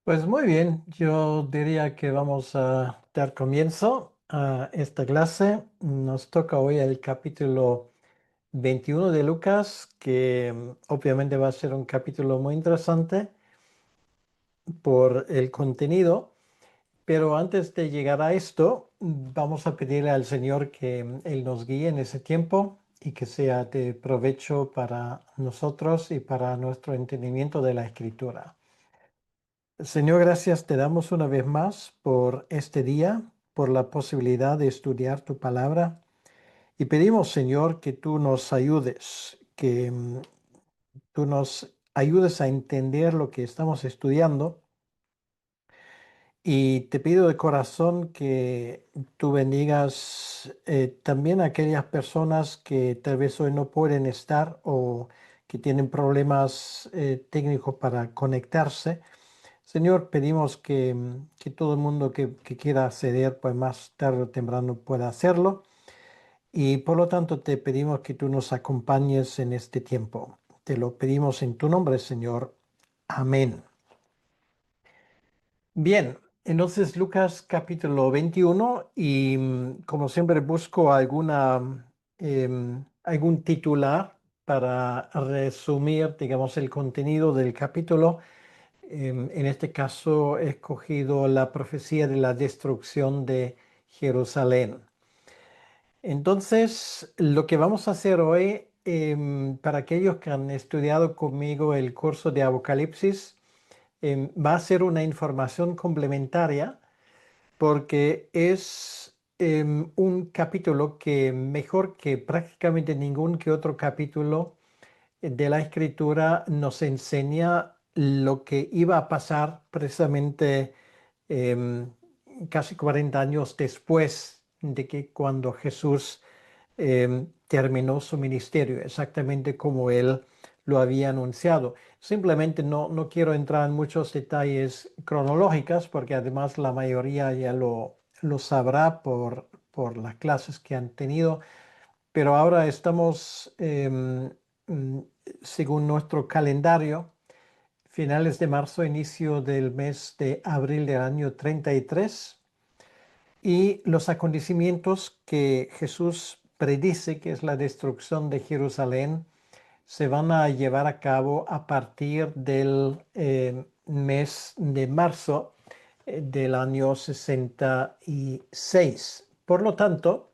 Pues muy bien, yo diría que vamos a dar comienzo a esta clase. Nos toca hoy el capítulo 21 de Lucas, que obviamente va a ser un capítulo muy interesante por el contenido, pero antes de llegar a esto, vamos a pedirle al Señor que Él nos guíe en ese tiempo y que sea de provecho para nosotros y para nuestro entendimiento de la Escritura. Señor, gracias te damos una vez más por este día, por la posibilidad de estudiar tu palabra y pedimos, Señor, que tú nos ayudes, que tú nos ayudes a entender lo que estamos estudiando y te pido de corazón que tú bendigas también a aquellas personas que tal vez hoy no pueden estar o que tienen problemas técnicos para conectarse. Señor, pedimos que todo el mundo que quiera acceder, pues más tarde o temprano pueda hacerlo. Y por lo tanto te pedimos que tú nos acompañes en este tiempo. Te lo pedimos en tu nombre, Señor. Amén. Bien, entonces Lucas capítulo 21 y como siempre busco algún titular para resumir, digamos, el contenido del capítulo. En este caso he escogido la profecía de la destrucción de Jerusalén. Entonces, lo que vamos a hacer hoy, para aquellos que han estudiado conmigo el curso de Apocalipsis, va a ser una información complementaria porque es un capítulo que mejor que prácticamente ningún que otro capítulo de la escritura nos enseña lo que iba a pasar precisamente em, casi 40 años después de que cuando Jesús terminó su ministerio, exactamente como él lo había anunciado. Simplemente no quiero entrar en muchos detalles cronológicos porque además la mayoría ya lo sabrá por las clases que han tenido, pero ahora estamos, mm, según nuestro calendario, finales de marzo, inicio del mes de abril del año 33, y los acontecimientos que Jesús predice, que es la destrucción de Jerusalén, se van a llevar a cabo a partir del mes de marzo del año 66. Por lo tanto,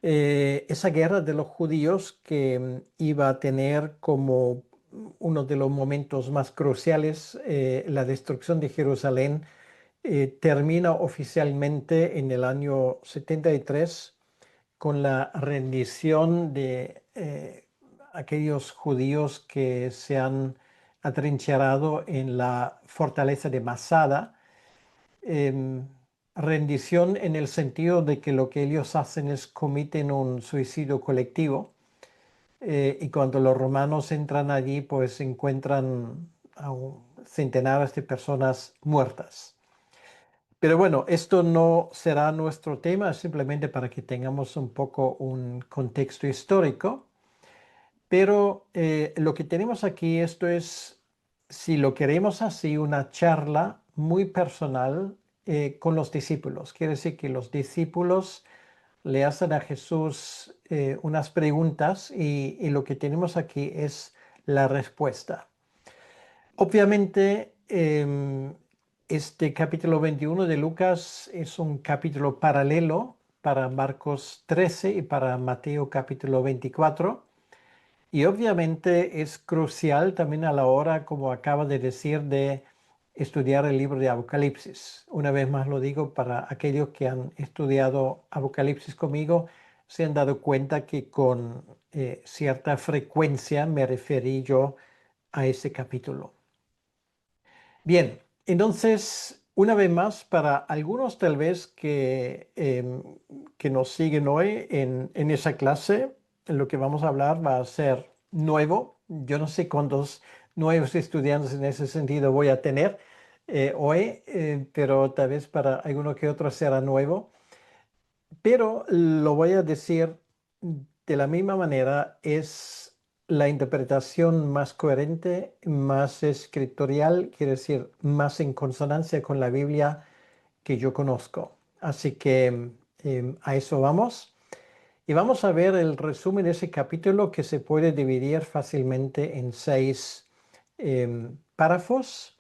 esa guerra de los judíos que iba a tener como uno de los momentos más cruciales la destrucción de Jerusalén, termina oficialmente en el año 73 con la rendición de aquellos judíos que se han atrincherado en la fortaleza de Masada. em, Rendición en el sentido de que lo que ellos hacen es cometen un suicidio colectivo, y cuando los romanos entran allí pues encuentran a centenares de personas muertas. Pero bueno, esto no será nuestro tema, simplemente para que tengamos un poco un contexto histórico. Pero lo que tenemos aquí, esto es, si lo queremos así, una charla muy personal con los discípulos. Quiere decir que los discípulos le hacen a Jesús unas preguntas y lo que tenemos aquí es la respuesta. Obviamente, este capítulo 21 de Lucas es un capítulo paralelo para Marcos 13 y para Mateo capítulo 24. Y obviamente es crucial también a la hora, como acaba de decir, de estudiar el libro de Apocalipsis. Una vez más lo digo para aquellos que han estudiado Apocalipsis conmigo, se han dado cuenta que con cierta frecuencia me referí yo a ese capítulo. Bien, entonces, una vez más, para algunos tal vez que nos siguen hoy en esa clase, lo que vamos a hablar va a ser nuevo. Yo no sé cuántos nuevos estudiantes en ese sentido voy a tener hoy, pero tal vez para alguno que otro será nuevo. Pero lo voy a decir de la misma manera, es la interpretación más coherente, más escritorial, quiere decir, más en consonancia con la Biblia que yo conozco. Así que a eso vamos. Y vamos a ver el resumen de ese capítulo que se puede dividir fácilmente en 6 párrafos.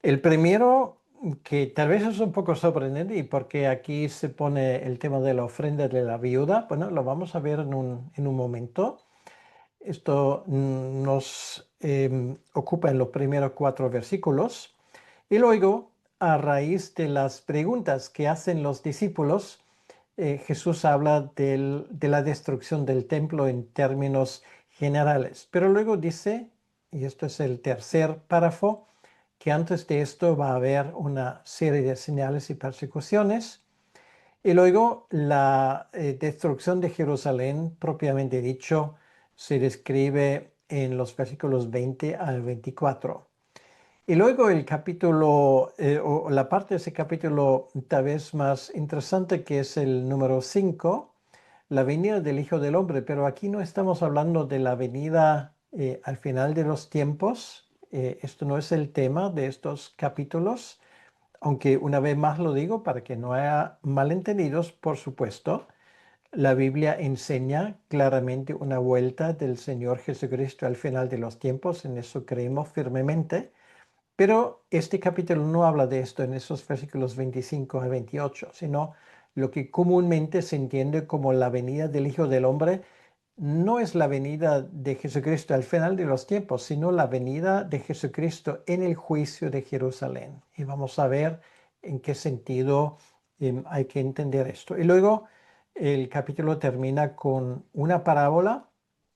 El primero, que tal vez es un poco sorprendente y porque aquí se pone el tema de la ofrenda de la viuda, bueno, lo vamos a ver en un momento. Esto nos ocupa en los primeros 4 versículos. Y luego, a raíz de las preguntas que hacen los discípulos, Jesús habla de la destrucción del templo en términos generales. Pero luego dice, y esto es el tercer párrafo, que antes de esto va a haber una serie de señales y persecuciones. Y luego la destrucción de Jerusalén, propiamente dicho, se describe en los versículos 20 al 24. Y luego el capítulo, o la parte de ese capítulo tal vez más interesante, que es el número 5, la venida del Hijo del Hombre. Pero aquí no estamos hablando de la venida al final de los tiempos. Esto no es el tema de estos capítulos, aunque una vez más lo digo para que no haya malentendidos, por supuesto. La Biblia enseña claramente una vuelta del Señor Jesucristo al final de los tiempos, en eso creemos firmemente. Pero este capítulo no habla de esto en esos versículos 25 a 28, sino lo que comúnmente se entiende como la venida del Hijo del Hombre. No es la venida de Jesucristo al final de los tiempos, sino la venida de Jesucristo en el juicio de Jerusalén. Y vamos a ver en qué sentido hay que entender esto. Y luego el capítulo termina con una parábola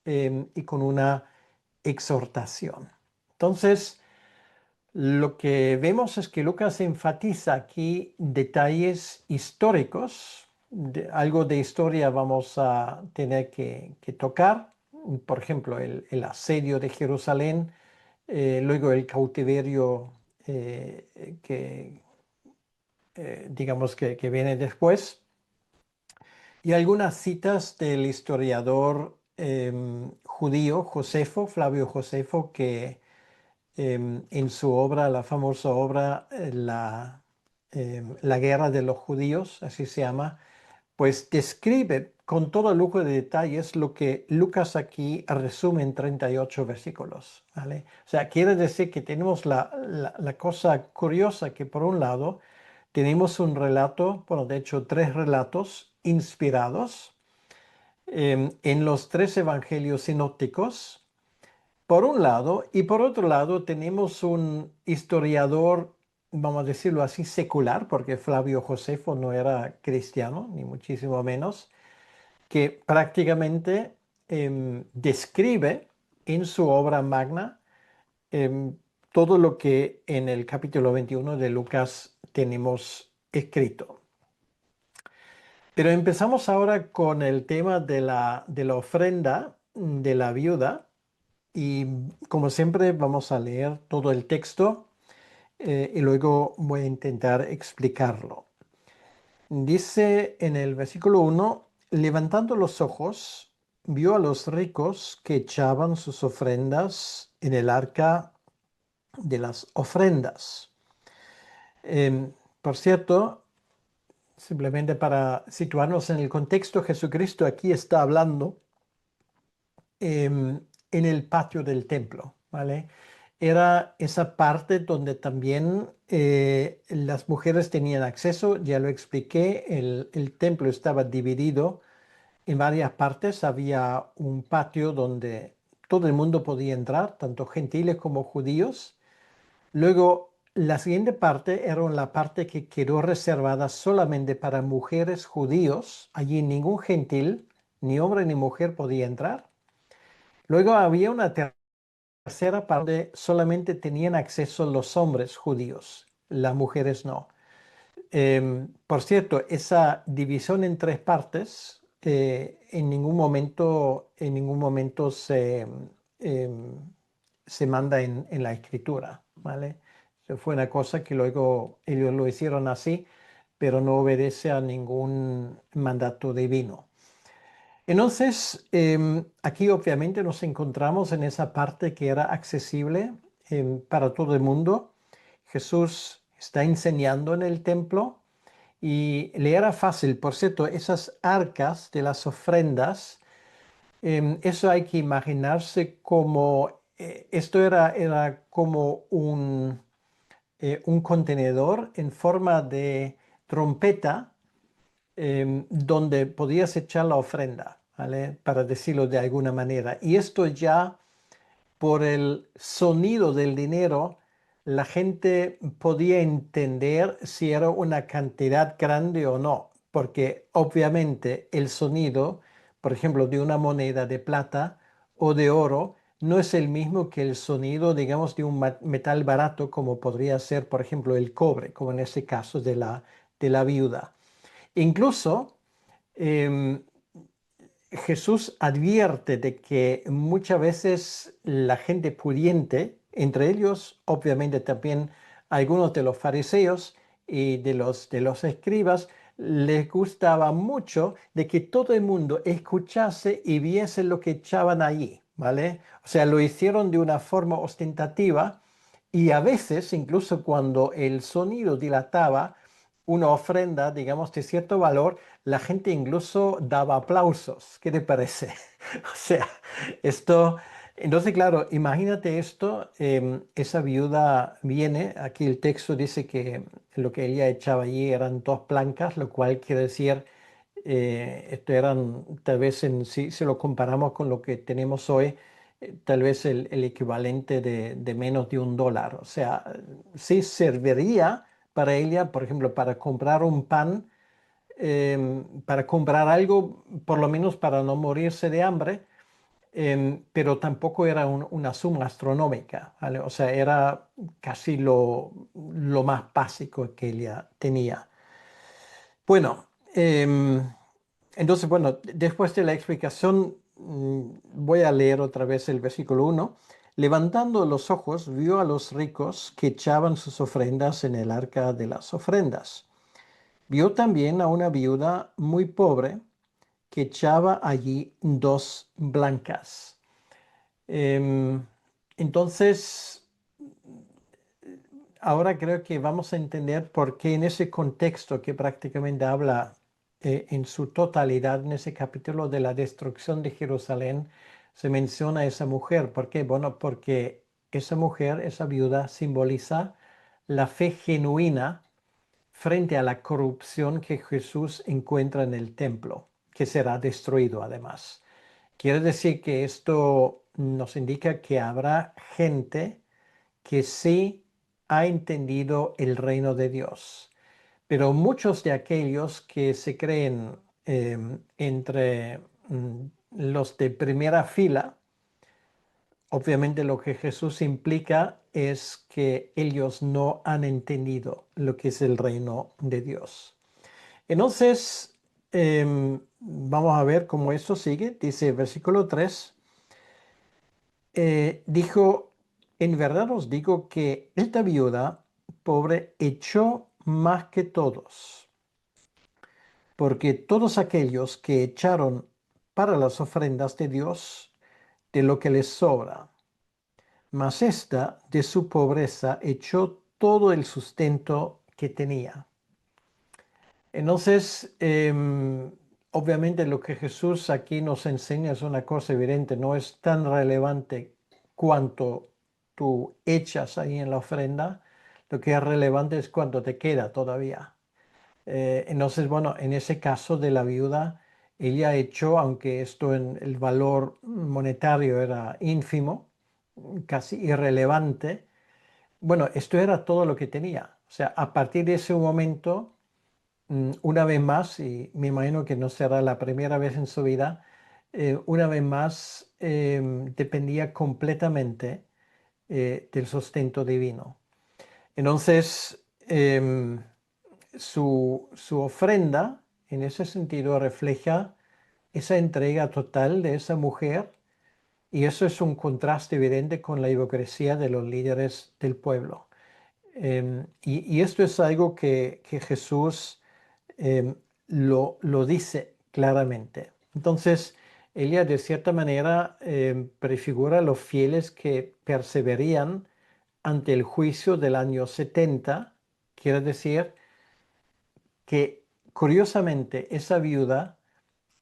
y con una exhortación. Entonces, lo que vemos es que Lucas enfatiza aquí detalles históricos. Algo de historia vamos a tener que tocar. Por ejemplo, el asedio de Jerusalén, luego el cautiverio que digamos que viene después, y algunas citas del historiador judío Josefo, Flavio Josefo, que en su obra, la famosa obra, la guerra de los judíos, así se llama, pues describe con todo lujo de detalles lo que Lucas aquí resume en 38 versículos, ¿vale? O sea, quiere decir que tenemos la cosa curiosa que por un lado tenemos un relato, bueno, de hecho 3 relatos inspirados en los 3 evangelios sinópticos, por un lado, y por otro lado tenemos un historiador, vamos a decirlo así, secular, porque Flavio Josefo no era cristiano, ni muchísimo menos, que prácticamente describe en su obra magna em, todo lo que en el capítulo 21 de Lucas tenemos escrito. Pero empezamos ahora con el tema de la ofrenda de la viuda. Y como siempre vamos a leer todo el texto y luego voy a intentar explicarlo. Dice en el versículo 1, levantando los ojos, vio a los ricos que echaban sus ofrendas en el arca de las ofrendas. Por cierto, simplemente para situarnos en el contexto, Jesucristo aquí está hablando en el patio del templo, ¿vale? Era esa parte donde también las mujeres tenían acceso, ya lo expliqué, el templo estaba dividido en varias partes, había un patio donde todo el mundo podía entrar, tanto gentiles como judíos. Luego, la siguiente parte era la parte que quedó reservada solamente para mujeres judíos. Allí ningún gentil, ni hombre ni mujer podía entrar. Luego había una tercera parte, solamente tenían acceso los hombres judíos, las mujeres no. Por cierto, esa división en 3 partes en ningún momento em, se manda en la escritura, ¿vale? Eso fue una cosa que luego ellos lo hicieron así, pero no obedece a ningún mandato divino. Entonces, aquí obviamente nos encontramos en esa parte que era accesible para todo el mundo. Jesús está enseñando en el templo y le era fácil. Por cierto, esas arcas de las ofrendas, eso hay que imaginarse como, esto era como un contenedor en forma de trompeta donde podías echar la ofrenda, ¿vale? Para decirlo de alguna manera. Y esto ya por el sonido del dinero, la gente podía entender si era una cantidad grande o no, porque obviamente el sonido, por ejemplo, de una moneda de plata o de oro, no es el mismo que el sonido, digamos, de un metal barato como podría ser, por ejemplo, el cobre, como en ese caso de la viuda. Incluso em, Jesús advierte de que muchas veces la gente pudiente, entre ellos obviamente también algunos de los fariseos y de los escribas, les gustaba mucho de que todo el mundo escuchase y viese lo que echaban allí, ¿vale? O sea, lo hicieron de una forma ostentativa y a veces, incluso cuando el sonido dilataba una ofrenda, digamos, de cierto valor, la gente incluso daba aplausos. ¿Qué te parece? O sea, esto, entonces, claro, imagínate esto, esa viuda viene, aquí el texto dice que lo que ella echaba allí eran 2 blancas, lo cual quiere decir, esto eran, tal vez si lo comparamos con lo que tenemos hoy, tal vez el equivalente de menos de $1. O sea, sí serviría para ella, por ejemplo, para comprar un pan, para comprar algo, por lo menos para no morirse de hambre, pero tampoco era una suma astronómica, ¿vale? O sea, era casi lo más básico que ella tenía. Bueno, entonces, bueno, después de la explicación, voy a leer otra vez el versículo 1. Levantando los ojos, vio a los ricos que echaban sus ofrendas en el arca de las ofrendas. Vio también a una viuda muy pobre que echaba allí 2 blancas. Em, entonces, ahora creo que vamos a entender por qué en ese contexto que prácticamente habla en su totalidad en ese capítulo de la destrucción de Jerusalén, se menciona a esa mujer. ¿Por qué? Bueno, porque esa mujer, esa viuda, simboliza la fe genuina frente a la corrupción que Jesús encuentra en el templo, que será destruido además. Quiere decir que esto nos indica que habrá gente que sí ha entendido el reino de Dios, pero muchos de aquellos que se creen entre los de primera fila, obviamente lo que Jesús implica es que ellos no han entendido lo que es el reino de Dios. Entonces, vamos a ver cómo esto sigue. Dice versículo 3, dijo, en verdad os digo que esta viuda pobre echó más que todos, porque todos aquellos que echaron para las ofrendas de Dios de lo que les sobra, mas esta de su pobreza echó todo el sustento que tenía. Entonces, obviamente lo que Jesús aquí nos enseña es una cosa evidente, no es tan relevante cuánto tú echas ahí en la ofrenda, lo que es relevante es cuánto te queda todavía. Entonces, bueno, en ese caso de la viuda, ella echó, aunque esto en el valor monetario era ínfimo, casi irrelevante, bueno, esto era todo lo que tenía. O sea, a partir de ese momento una vez más, y me imagino que no será la primera vez en su vida, una vez más dependía completamente del sustento divino. Entonces, su ofrenda en ese sentido refleja esa entrega total de esa mujer y eso es un contraste evidente con la hipocresía de los líderes del pueblo. Y esto es algo que Jesús lo dice claramente. Entonces, Elías de cierta manera prefigura a los fieles que perseverían ante el juicio del año 70. Quiere decir que curiosamente esa viuda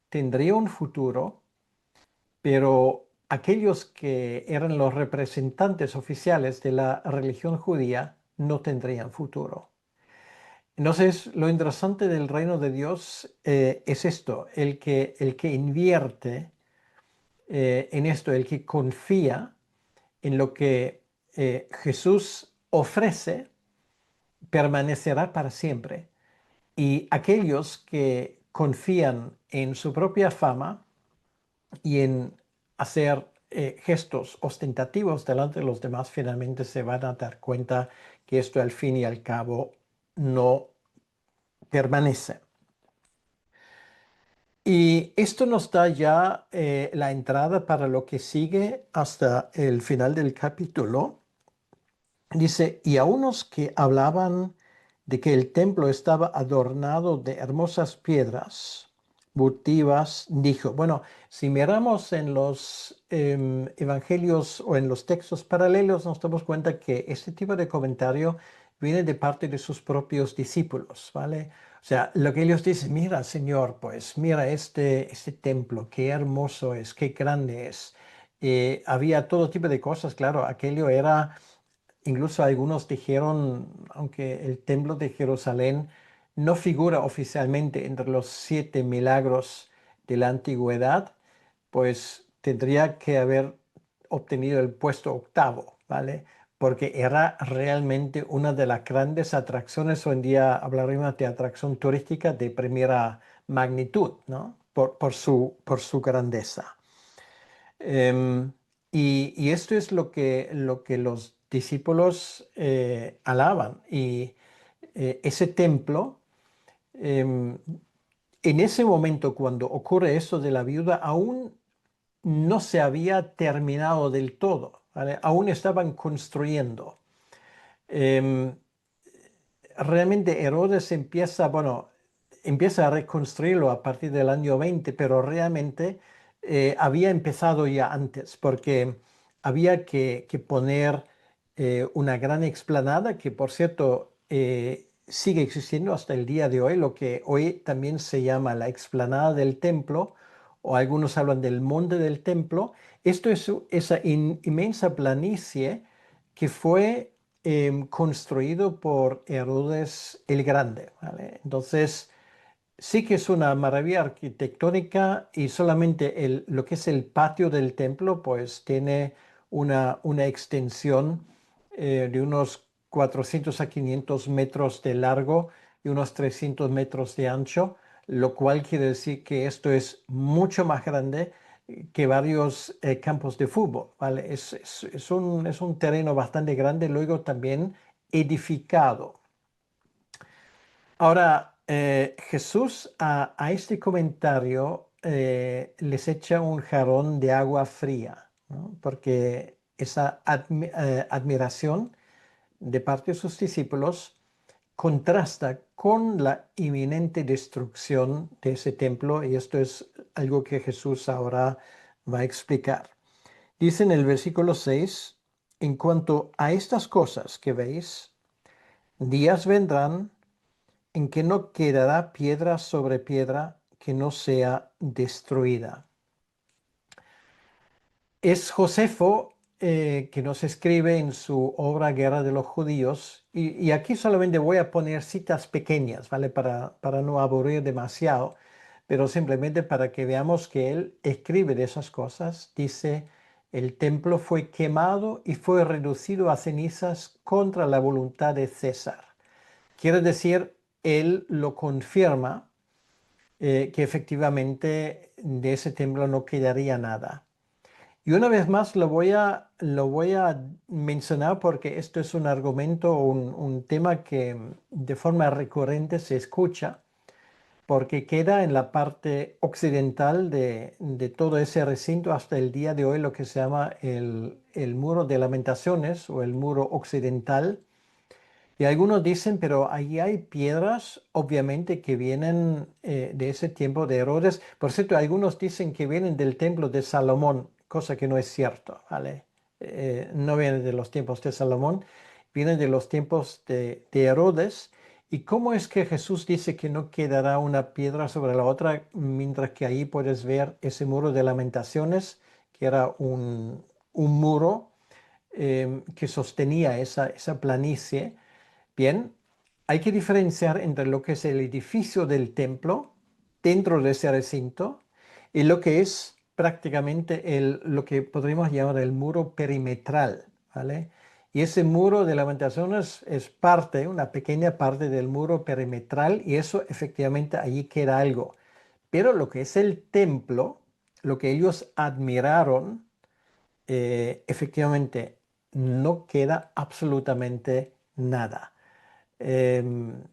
tendría un futuro, pero aquellos que eran los representantes oficiales de la religión judía no tendrían futuro. Entonces, lo interesante del reino de Dios es esto, el que invierte en esto, el que confía en lo que Jesús ofrece, permanecerá para siempre. Y aquellos que confían en su propia fama y en hacer gestos ostentativos delante de los demás, finalmente se van a dar cuenta que esto al fin y al cabo no permanece. Y esto nos da ya la entrada para lo que sigue hasta el final del capítulo. Dice, y a unos que hablaban de que el templo estaba adornado de hermosas piedras votivas, dijo, bueno, si miramos en los evangelios o en los textos paralelos, nos damos cuenta que este tipo de comentario viene de parte de sus propios discípulos, ¿vale? O sea, lo que ellos dicen, mira, Señor, pues mira este templo, qué hermoso es, qué grande es. Había todo tipo de cosas, claro, aquello era. Incluso algunos dijeron, aunque el templo de Jerusalén no figura oficialmente entre los 7 milagros de la antigüedad, pues tendría que haber obtenido el puesto octavo, ¿vale? Porque era realmente una de las grandes atracciones. Hoy en día hablaríamos de atracción turística de primera magnitud, ¿no? Por su grandeza. Em, y esto es lo que los discípulos alaban. Y ese templo, em, en ese momento cuando ocurre eso de la viuda, aún no se había terminado del todo, ¿vale? Aún estaban construyendo. Em, Realmente Herodes empieza a reconstruirlo a partir del año 20, pero realmente había empezado ya antes, porque había que poner una gran explanada, que por cierto sigue existiendo hasta el día de hoy, lo que hoy también se llama la explanada del templo, o algunos hablan del monte del templo. Esto es esa inmensa planicie que fue construido por Herodes el Grande, ¿vale? Entonces, sí que es una maravilla arquitectónica y solamente lo que es el patio del templo, pues tiene una extensión de unos 400 a 500 metros de largo y unos 300 metros de ancho, lo cual quiere decir que esto es mucho más grande que varios campos de fútbol, ¿vale? Es un terreno bastante grande, luego también edificado. Ahora, Jesús a este comentario les echa un jarrón de agua fría, ¿no? Porque esa admiración de parte de sus discípulos contrasta con la inminente destrucción de ese templo, y esto es algo que Jesús ahora va a explicar. Dice en el versículo 6, en cuanto a estas cosas que veis, días vendrán en que no quedará piedra sobre piedra que no sea destruida. Es Josefo que nos escribe en su obra Guerra de los Judíos, y aquí solamente voy a poner citas pequeñas, ¿vale? Para no aburrir demasiado, pero simplemente para que veamos que él escribe de esas cosas. Dice, el templo fue quemado y fue reducido a cenizas contra la voluntad de César. Quiere decir, él lo confirma que efectivamente de ese templo no quedaría nada. Y una vez más lo voy a mencionar porque esto es un argumento, un tema que de forma recurrente se escucha, porque queda en la parte occidental de todo ese recinto hasta el día de hoy lo que se llama el muro de lamentaciones o el muro occidental. Y algunos dicen, pero ahí hay piedras, obviamente, que vienen de ese tiempo de Herodes. Por cierto, algunos dicen que vienen del templo de Salomón, cosa que no es cierto, ¿vale? No vienen de los tiempos de Salomón, vienen de los tiempos de Herodes. ¿Y cómo es que Jesús dice que no quedará una piedra sobre la otra, mientras que ahí puedes ver ese muro de lamentaciones, que era un muro que sostenía esa planicie? Bien, hay que diferenciar entre lo que es el edificio del templo dentro de ese recinto y lo que es prácticamente lo que podríamos llamar el muro perimetral, ¿vale? Y ese muro de lamentaciones es parte, una pequeña parte del muro perimetral, y eso efectivamente allí queda algo. Pero lo que es el templo, lo que ellos admiraron, efectivamente no queda absolutamente nada. Em,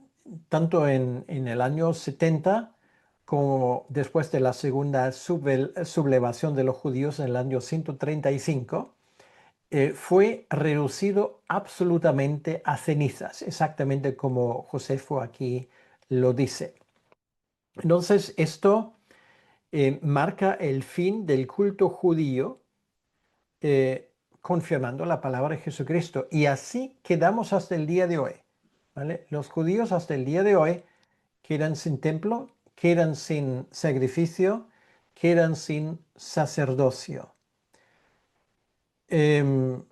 Tanto en el año 70 como después de la segunda sublevación de los judíos en el año 135, fue reducido absolutamente a cenizas, exactamente como Josefo aquí lo dice. Entonces, esto marca el fin del culto judío, confirmando la palabra de Jesucristo. Y así quedamos hasta el día de hoy, ¿vale? Los judíos hasta el día de hoy quedan sin templo, quedan sin sacrificio, quedan sin sacerdocio.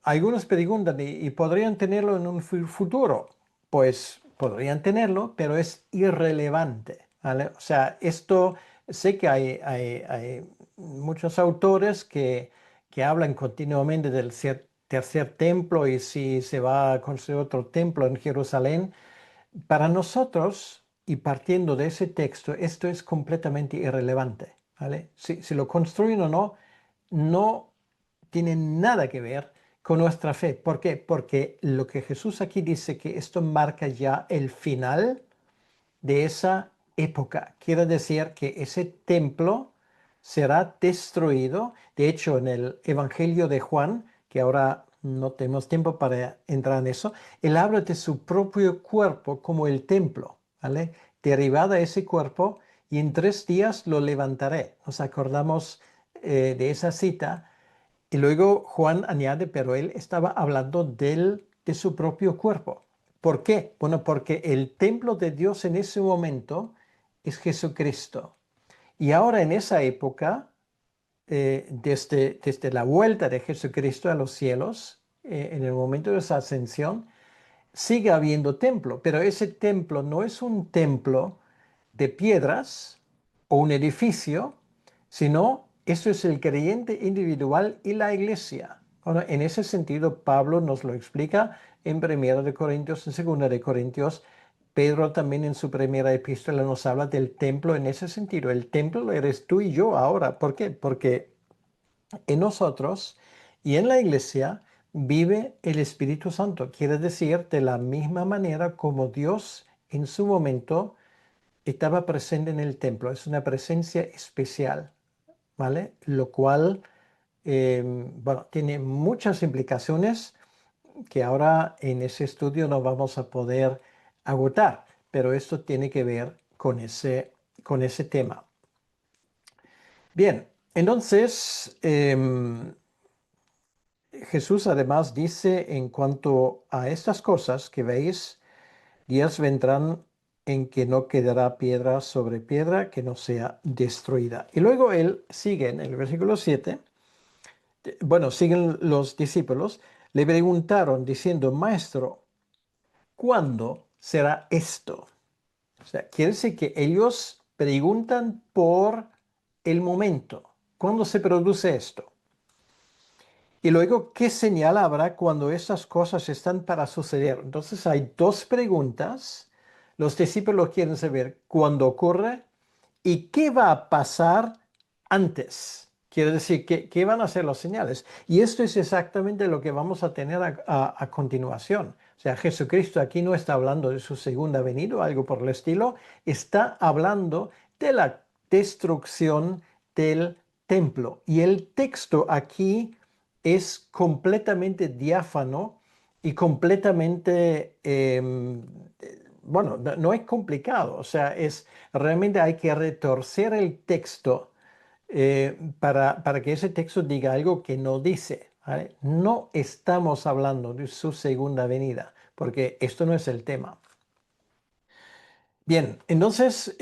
Algunos preguntan, ¿y podrían tenerlo en un futuro? Pues podrían tenerlo, pero es irrelevante, ¿vale? O sea, esto, sé que hay muchos autores que hablan continuamente del tercer templo y si se va a construir otro templo en Jerusalén. Para nosotros, y partiendo de ese texto, esto es completamente irrelevante, ¿vale? Si lo construyen o no, no tiene nada que ver con nuestra fe. ¿Por qué? Porque lo que Jesús aquí dice, que esto marca ya el final de esa época. Quiere decir que ese templo será destruido. De hecho, en el Evangelio de Juan, que ahora no tenemos tiempo para entrar en eso, él habla de su propio cuerpo como el templo, ¿vale? Derivada ese cuerpo, y en 3 días lo levantaré. Nos acordamos de esa cita. Y luego Juan añade, pero él estaba hablando de su propio cuerpo. ¿Por qué? Bueno, porque el templo de Dios en ese momento es Jesucristo. Y ahora en esa época, desde la vuelta de Jesucristo a los cielos, en el momento de su ascensión, sigue habiendo templo, pero ese templo no es un templo de piedras o un edificio, sino eso es el creyente individual y la iglesia. Ahora, en ese sentido, Pablo nos lo explica en 1 de Corintios, en 2 de Corintios. Pedro también en su primera epístola nos habla del templo en ese sentido. El templo eres tú y yo ahora. ¿Por qué? Porque en nosotros y en la iglesia vive el Espíritu Santo. Quiere decir, de la misma manera como Dios en su momento estaba presente en el templo. Es una presencia especial, ¿vale? Lo cual, bueno, tiene muchas implicaciones que ahora en ese estudio no vamos a poder agotar, pero esto tiene que ver con ese tema. Bien, entonces, Jesús además dice en cuanto a estas cosas que veis, días vendrán en que no quedará piedra sobre piedra que no sea destruida. Y luego él sigue en el versículo 7. Bueno, siguen los discípulos, le preguntaron diciendo, Maestro, ¿cuándo será esto? O sea, quiere decir que ellos preguntan por el momento. ¿Cuándo se produce esto? Y luego, ¿qué señal habrá cuando esas cosas están para suceder? Entonces hay dos preguntas. Los discípulos quieren saber cuándo ocurre y qué va a pasar antes. Quiere decir, ¿qué van a ser las señales? Y esto es exactamente lo que vamos a tener a continuación. O sea, Jesucristo aquí no está hablando de su segunda venida o algo por el estilo, está hablando de la destrucción del templo. Y el texto aquí es completamente diáfano y completamente, bueno, no es complicado, o sea, realmente hay que retorcer el texto para que ese texto diga algo que no dice. ¿Vale? No estamos hablando de su segunda venida, porque esto no es el tema. Bien, entonces,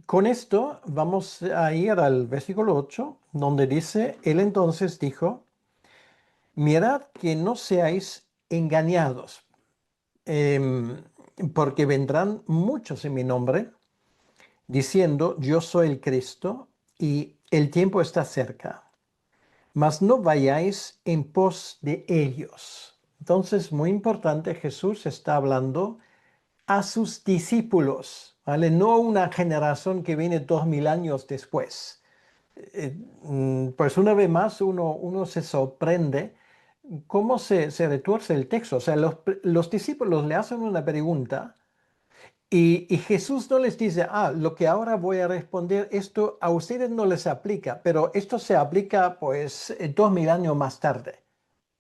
con esto vamos a ir al versículo 8, donde dice, él entonces dijo, mirad que no seáis engañados, em, porque vendrán muchos en mi nombre, diciendo, yo soy el Cristo, y el tiempo está cerca. Mas no vayáis en pos de ellos. Entonces, muy importante, Jesús está hablando a sus discípulos, ¿vale? No una generación que viene 2000 años después. Pues una vez más uno se sorprende cómo se retuerce el texto. O sea, los discípulos le hacen una pregunta y Jesús no les dice, lo que ahora voy a responder, esto a ustedes no les aplica, pero esto se aplica pues 2000 años más tarde.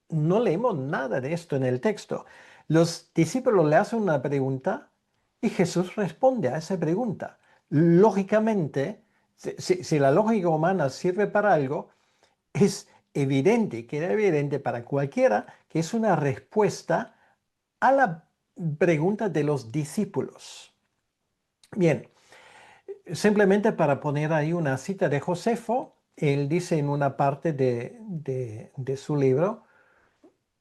No leemos nada de esto en el texto. Los discípulos le hacen una pregunta y Jesús responde a esa pregunta. Lógicamente, si la lógica humana sirve para algo, es evidente, queda evidente para cualquiera que es una respuesta a la pregunta de los discípulos. Bien, simplemente para poner ahí una cita de Josefo, él dice en una parte de su libro,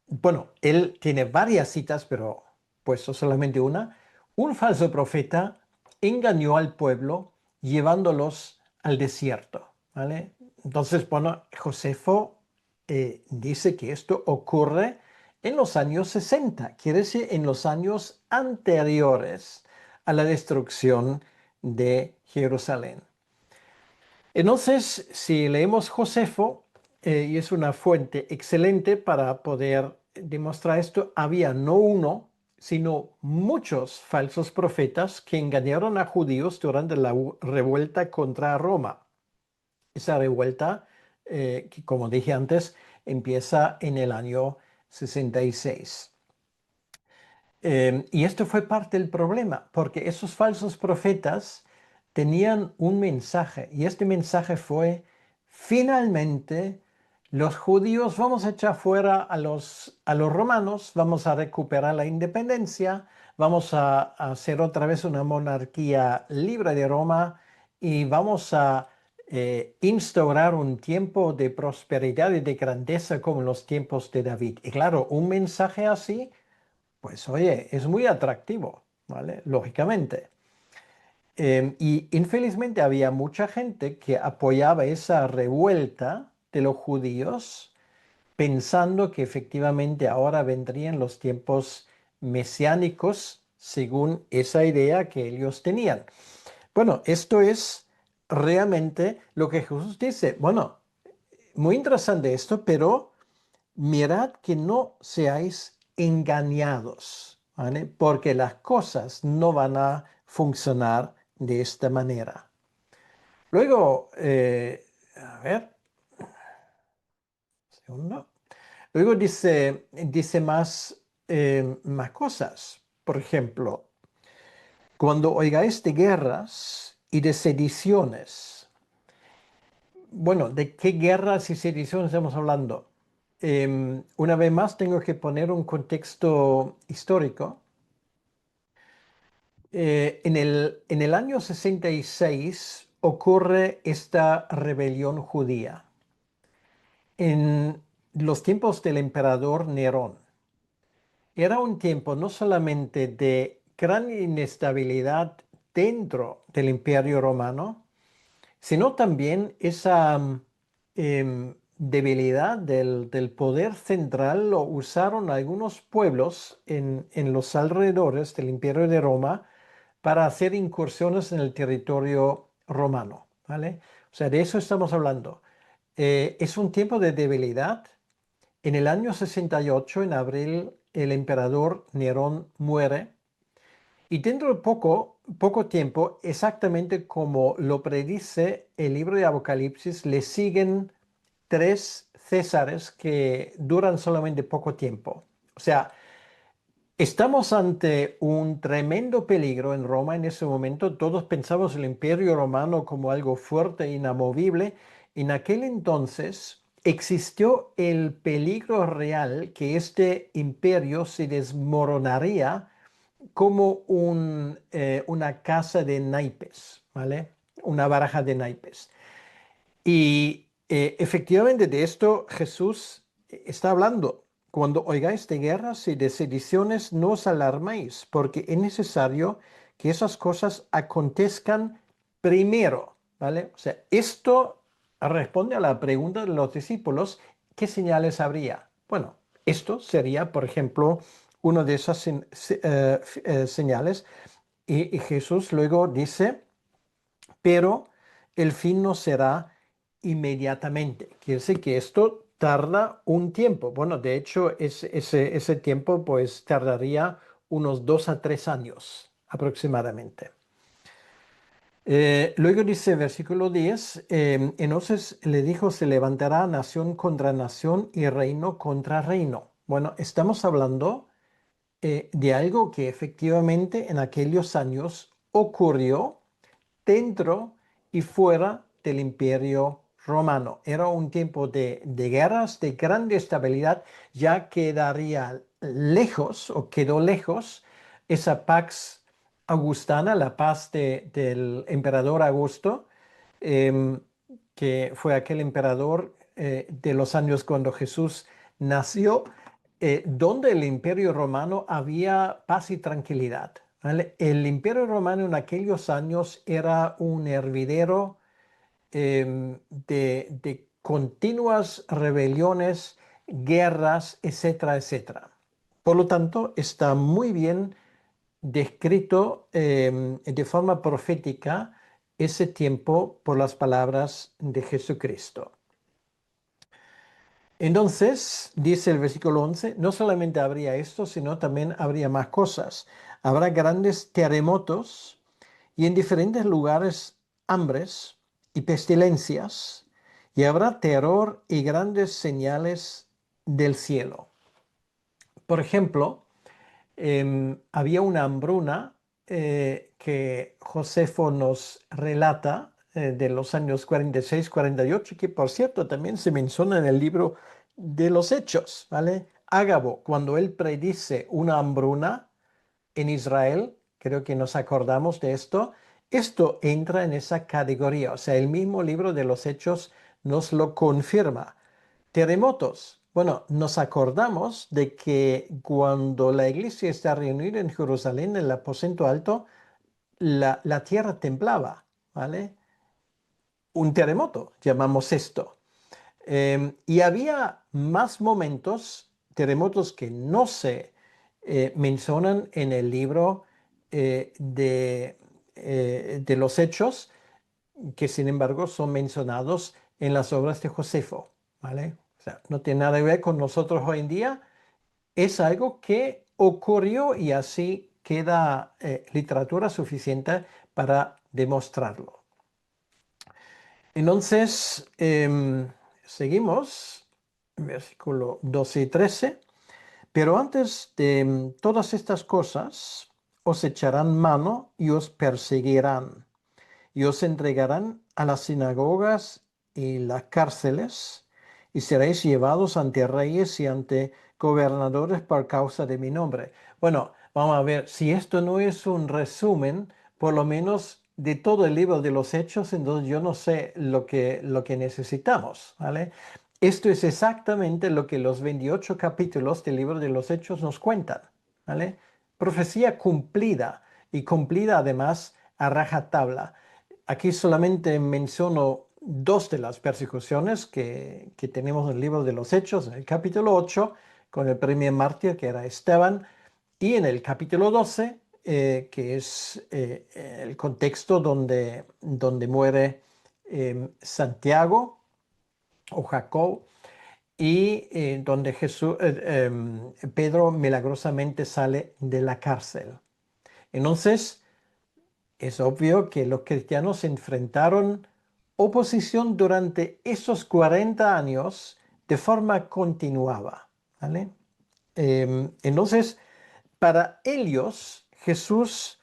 bueno, él tiene varias citas, pero puesto solamente una. Un falso profeta engañó al pueblo llevándolos al desierto, ¿vale? Entonces, bueno, Josefo dice que esto ocurre en los años 60, quiere decir en los años anteriores a la destrucción de Jerusalén. Entonces, si leemos Josefo, y es una fuente excelente para poder demostrar esto, había no uno, sino muchos falsos profetas que engañaron a judíos durante la revuelta contra Roma. Esa revuelta, que como dije antes, empieza en el año 66. Y esto fue parte del problema, porque esos falsos profetas tenían un mensaje, y este mensaje fue, finalmente, los judíos vamos a echar fuera a los romanos, vamos a recuperar la independencia, vamos a hacer otra vez una monarquía libre de Roma y vamos a instaurar un tiempo de prosperidad y de grandeza como en los tiempos de David. Y claro, un mensaje así pues oye, es muy atractivo, ¿vale? Lógicamente. Y infelizmente había mucha gente que apoyaba esa revuelta de los judíos pensando que efectivamente ahora vendrían los tiempos mesiánicos según esa idea que ellos tenían. Bueno, esto es realmente lo que Jesús dice. Bueno, muy interesante esto, pero mirad que no seáis engañados, ¿vale? Porque las cosas no van a funcionar de esta manera. Luego, a ver, segundo. Luego dice más cosas. Por ejemplo, cuando oigáis de guerras y de sediciones. Bueno, ¿de qué guerras y sediciones estamos hablando? Una vez más tengo que poner un contexto histórico. En el año 66 ocurre esta rebelión judía en los tiempos del emperador Nerón. Era un tiempo no solamente de gran inestabilidad dentro del imperio romano, sino también esa debilidad del poder central lo usaron algunos pueblos en los alrededores del Imperio de Roma para hacer incursiones en el territorio romano, ¿vale? O sea, de eso estamos hablando. Es un tiempo de debilidad. En el año 68, en abril, el emperador Nerón muere y dentro de poco tiempo, exactamente como lo predice el libro de Apocalipsis, le siguen tres Césares que duran solamente poco tiempo. O sea, estamos ante un tremendo peligro en Roma en ese momento. Todos pensamos el Imperio Romano como algo fuerte e inamovible. En aquel entonces existió el peligro real que este imperio se desmoronaría como una casa de naipes, ¿vale? Una baraja de naipes. Y efectivamente de esto Jesús está hablando. Cuando oigáis de guerras y de sediciones, no os alarméis, porque es necesario que esas cosas acontezcan primero, ¿vale? O sea, esto responde a la pregunta de los discípulos, ¿qué señales habría? Bueno, esto sería, por ejemplo, una de esas señales. Y Jesús luego dice, pero el fin no será inmediatamente. Quiere decir que esto tarda un tiempo. Bueno, de hecho, ese tiempo pues tardaría unos 2 a 3 años aproximadamente. Luego dice versículo 10, entonces le dijo, se levantará nación contra nación y reino contra reino. Bueno, estamos hablando de algo que efectivamente en aquellos años ocurrió dentro y fuera del Imperio Romano. Era un tiempo de guerras, de gran estabilidad, ya quedaría lejos o quedó lejos esa Pax Augustana, la paz del emperador Augusto, em, que fue aquel emperador de los años cuando Jesús nació, donde el Imperio Romano había paz y tranquilidad. ¿Vale? El Imperio Romano en aquellos años era un hervidero de continuas rebeliones, guerras, etcétera, etcétera. Por lo tanto, está muy bien descrito de forma profética ese tiempo por las palabras de Jesucristo. Entonces, dice el versículo 11, no solamente habría esto, sino también habría más cosas. Habrá grandes terremotos y en diferentes lugares hambres y pestilencias, y habrá terror y grandes señales del cielo. Por ejemplo, había una hambruna que Josefo nos relata de los años 46-48, que por cierto también se menciona en el libro de los Hechos, ¿vale? Ágabo, cuando él predice una hambruna en Israel, creo que nos acordamos de esto, esto entra en esa categoría, o sea, el mismo libro de los Hechos nos lo confirma. Terremotos. Bueno, nos acordamos de que cuando la iglesia está reunida en Jerusalén, en el aposento alto, la tierra temblaba, ¿vale? Un terremoto, llamamos esto. Y había más momentos, terremotos que no se mencionan en el libro de los Hechos, que sin embargo son mencionados en las obras de Josefo, ¿vale? O sea, no tiene nada que ver con nosotros hoy en día, es algo que ocurrió y así queda literatura suficiente para demostrarlo. Entonces, seguimos, versículo 12 y 13. Pero antes de todas estas cosas, os echarán mano y os perseguirán y os entregarán a las sinagogas y las cárceles, y seréis llevados ante reyes y ante gobernadores por causa de mi nombre. Bueno, vamos a ver, si esto no es un resumen, por lo menos de todo el libro de los Hechos, entonces yo no sé lo que necesitamos, ¿vale? Esto es exactamente lo que los 28 capítulos del libro de los Hechos nos cuentan, ¿vale? Profecía cumplida y cumplida además a rajatabla. Aquí solamente menciono dos de las persecuciones que tenemos en el libro de los Hechos, en el capítulo 8, con el primer mártir que era Esteban, y en el capítulo 12, que es el contexto donde muere Santiago o Jacob, y donde Pedro milagrosamente sale de la cárcel. Entonces, es obvio que los cristianos enfrentaron oposición durante esos 40 años de forma continuada, ¿vale? Entonces, para ellos, Jesús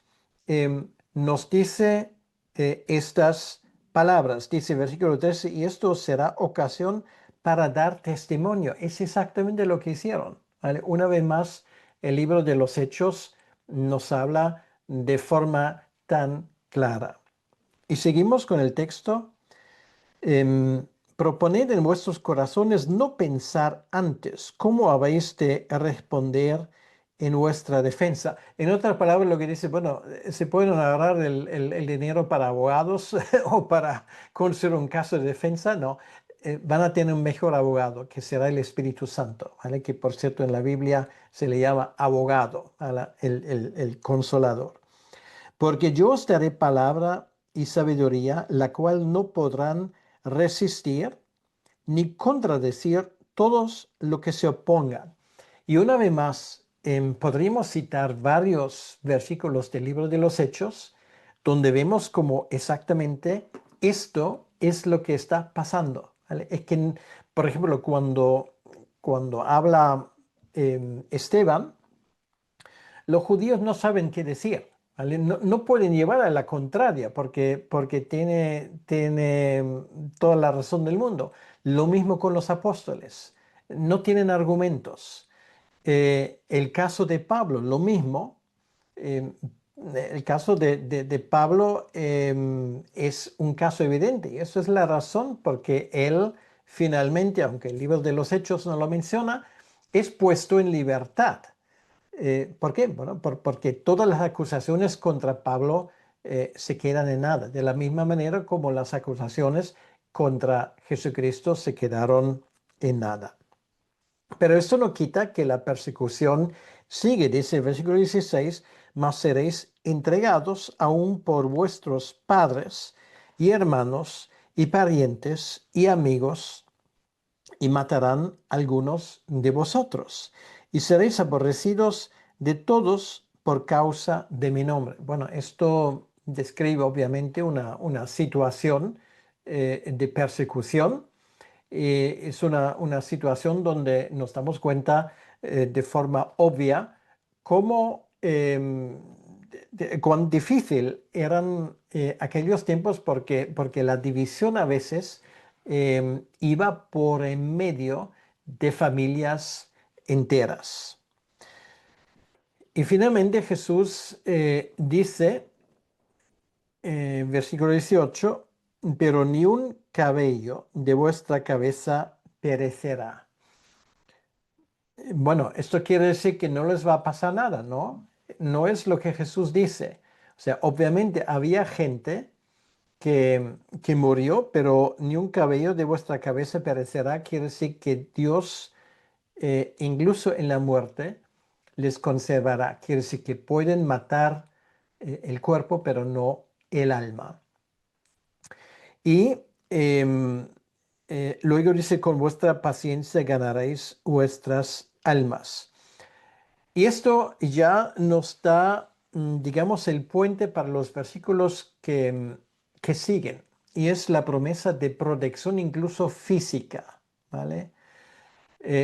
nos dice estas palabras. Dice versículo 13, y esto será ocasión para dar testimonio. Es exactamente lo que hicieron. ¿Vale? Una vez más, el libro de los Hechos nos habla de forma tan clara. Y seguimos con el texto. Proponed en vuestros corazones no pensar antes cómo habéis de responder en vuestra defensa. En otras palabras, lo que dice, bueno, se pueden agarrar el dinero para abogados o para construir un caso de defensa, no. Van a tener un mejor abogado, que será el Espíritu Santo, ¿vale? Que por cierto en la Biblia se le llama abogado, el consolador. Porque yo os daré palabra y sabiduría, la cual no podrán resistir ni contradecir todos lo que se opongan. Y una vez más, podríamos citar varios versículos del libro de los Hechos, donde vemos como exactamente esto es lo que está pasando. ¿Vale? Es que, por ejemplo, cuando habla Esteban, los judíos no saben qué decir, ¿vale? No pueden llevar a la contraria porque tiene toda la razón del mundo. Lo mismo con los apóstoles. No tienen argumentos. El caso de Pablo, lo mismo. Eh, el caso de Pablo es un caso evidente y eso es la razón porque él finalmente, aunque el libro de los Hechos no lo menciona, es puesto en libertad. ¿Por qué? Bueno, porque todas las acusaciones contra Pablo se quedan en nada, de la misma manera como las acusaciones contra Jesucristo se quedaron en nada. Pero esto no quita que la persecución sigue, dice el versículo 16, mas seréis entregados aún por vuestros padres y hermanos y parientes y amigos y matarán algunos de vosotros, y seréis aborrecidos de todos por causa de mi nombre. Bueno, esto describe obviamente una situación de persecución. Es una situación donde nos damos cuenta de forma obvia cómo cuán difícil eran aquellos tiempos porque la división a veces iba por en medio de familias enteras. Y finalmente Jesús dice, versículo 18, pero ni un cabello de vuestra cabeza perecerá. Bueno, esto quiere decir que no les va a pasar nada, ¿no? No es lo que Jesús dice. O sea, obviamente había gente que murió, pero ni un cabello de vuestra cabeza perecerá. Quiere decir que Dios, incluso en la muerte, les conservará. Quiere decir que pueden matar el cuerpo, pero no el alma. Y luego dice, con vuestra paciencia ganaréis vuestras almas. Y esto ya nos da, digamos, el puente para los versículos que siguen. Y es la promesa de protección incluso física, ¿vale?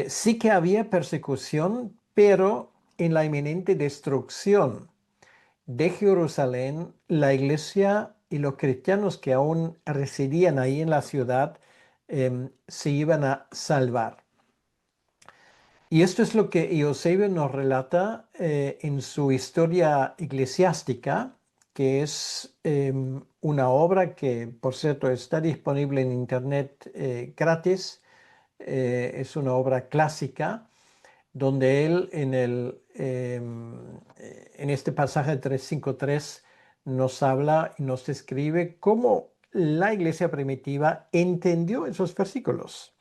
Sí que había persecución, pero en la inminente destrucción de Jerusalén, la iglesia y los cristianos que aún residían ahí en la ciudad se iban a salvar. Y esto es lo que Eusebio nos relata en su historia eclesiástica, que es una obra que, por cierto, está disponible en internet gratis. Es una obra clásica donde él en este pasaje 353 nos habla y nos describe cómo la iglesia primitiva entendió esos versículos.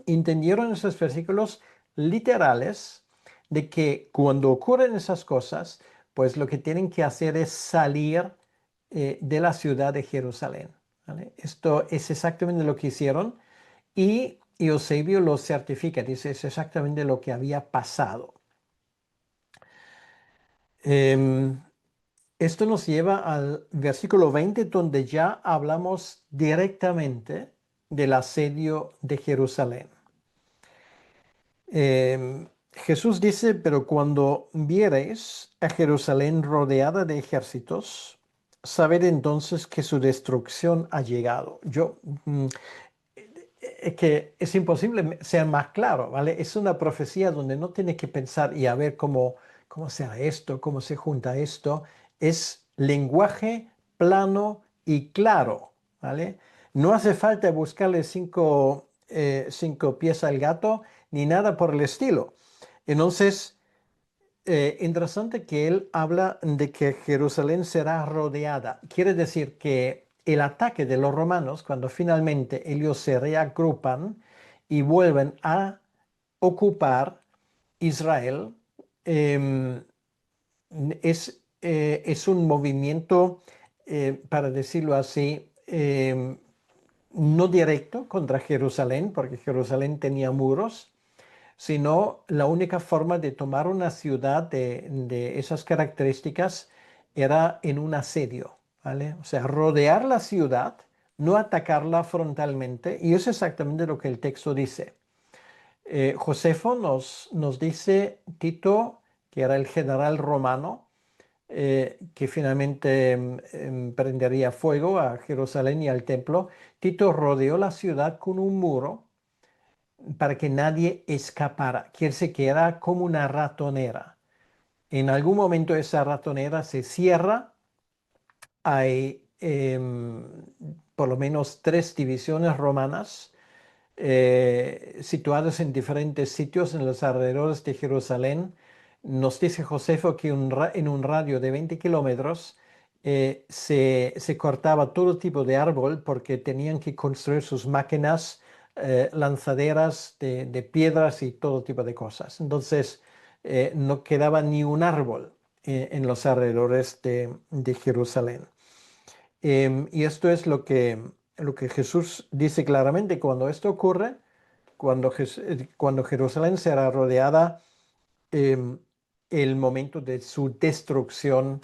Entendieron esos versículos literales de que cuando ocurren esas cosas, pues lo que tienen que hacer es salir de la ciudad de Jerusalén. ¿Vale? Esto es exactamente lo que hicieron y Eusebio lo certifica, dice, es exactamente lo que había pasado. Em, Esto nos lleva al versículo 20, donde ya hablamos directamente del asedio de Jerusalén. Jesús dice, pero cuando viereis a Jerusalén rodeada de ejércitos, sabed entonces que su destrucción ha llegado. Es que es imposible ser más claro, ¿vale? Es una profecía donde no tiene que pensar y a ver cómo será esto, cómo se junta esto. Es lenguaje plano y claro, ¿vale? No hace falta buscarle cinco pies al gato ni nada por el estilo. Entonces, interesante que él habla de que Jerusalén será rodeada. Quiere decir que el ataque de los romanos, cuando finalmente ellos se reagrupan y vuelven a ocupar Israel, em, es un movimiento, para decirlo así, no directo contra Jerusalén, porque Jerusalén tenía muros, sino la única forma de tomar una ciudad de esas características era en un asedio, ¿vale? O sea, rodear la ciudad, no atacarla frontalmente, y eso es exactamente lo que el texto dice. Josefo nos dice Tito, que era el general romano, que finalmente prendería fuego a Jerusalén y al templo. Tito rodeó la ciudad con un muro para que nadie escapara. Quiere decir que era como una ratonera. En algún momento esa ratonera se cierra. Hay por lo menos tres divisiones romanas situadas en diferentes sitios en los alrededores de Jerusalén. Nos dice Josefo que en un radio de 20 kilómetros se cortaba todo tipo de árbol porque tenían que construir sus máquinas lanzaderas de piedras y todo tipo de cosas. Entonces, no quedaba ni un árbol en los alrededores de Jerusalén. Y esto es lo que Jesús dice claramente. Cuando esto ocurre, cuando Jerusalén será rodeada, em, el momento de su destrucción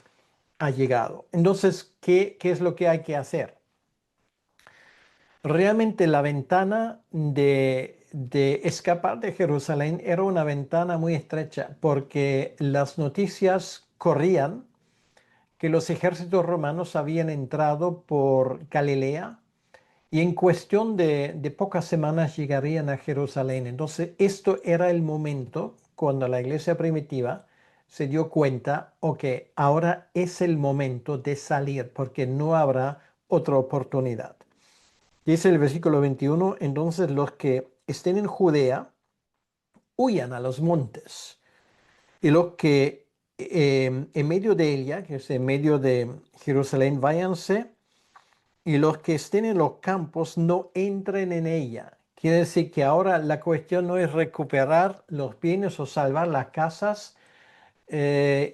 ha llegado. Entonces, ¿qué es lo que hay que hacer? Realmente la ventana de escapar de Jerusalén era una ventana muy estrecha porque las noticias corrían que los ejércitos romanos habían entrado por Galilea y en cuestión de pocas semanas llegarían a Jerusalén. Entonces, esto era el momento cuando la iglesia primitiva se dio cuenta, ok, ahora es el momento de salir porque no habrá otra oportunidad. Dice el versículo 21, entonces los que estén en Judea huyan a los montes y los que en medio de ella, que es en medio de Jerusalén, váyanse y los que estén en los campos no entren en ella. Quiere decir que ahora la cuestión no es recuperar los bienes o salvar las casas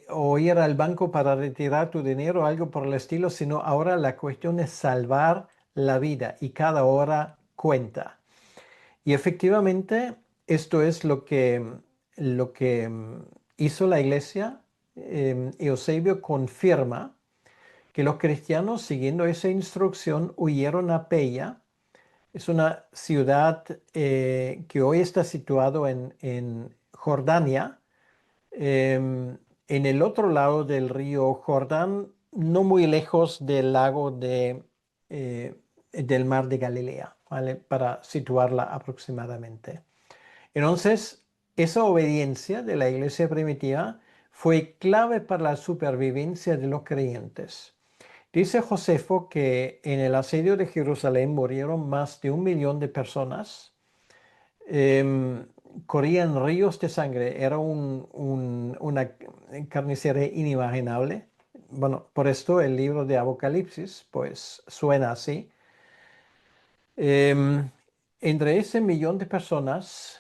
o ir al banco para retirar tu dinero o algo por el estilo, sino ahora la cuestión es salvar la vida y cada hora cuenta. Y efectivamente esto es lo que hizo la iglesia. Eusebio confirma que los cristianos, siguiendo esa instrucción, huyeron a Peya. Es una ciudad que hoy está situado en Jordania, en el otro lado del río Jordán, no muy lejos del lago del mar de Galilea, ¿vale? Para situarla aproximadamente. Entonces, esa obediencia de la iglesia primitiva fue clave para la supervivencia de los creyentes. Dice Josefo que en el asedio de Jerusalén murieron más de 1 millón de personas. Em, Corrían ríos de sangre. Era una carnicería inimaginable. Bueno, por esto el libro de Apocalipsis, pues suena así. Em, Entre ese millón de personas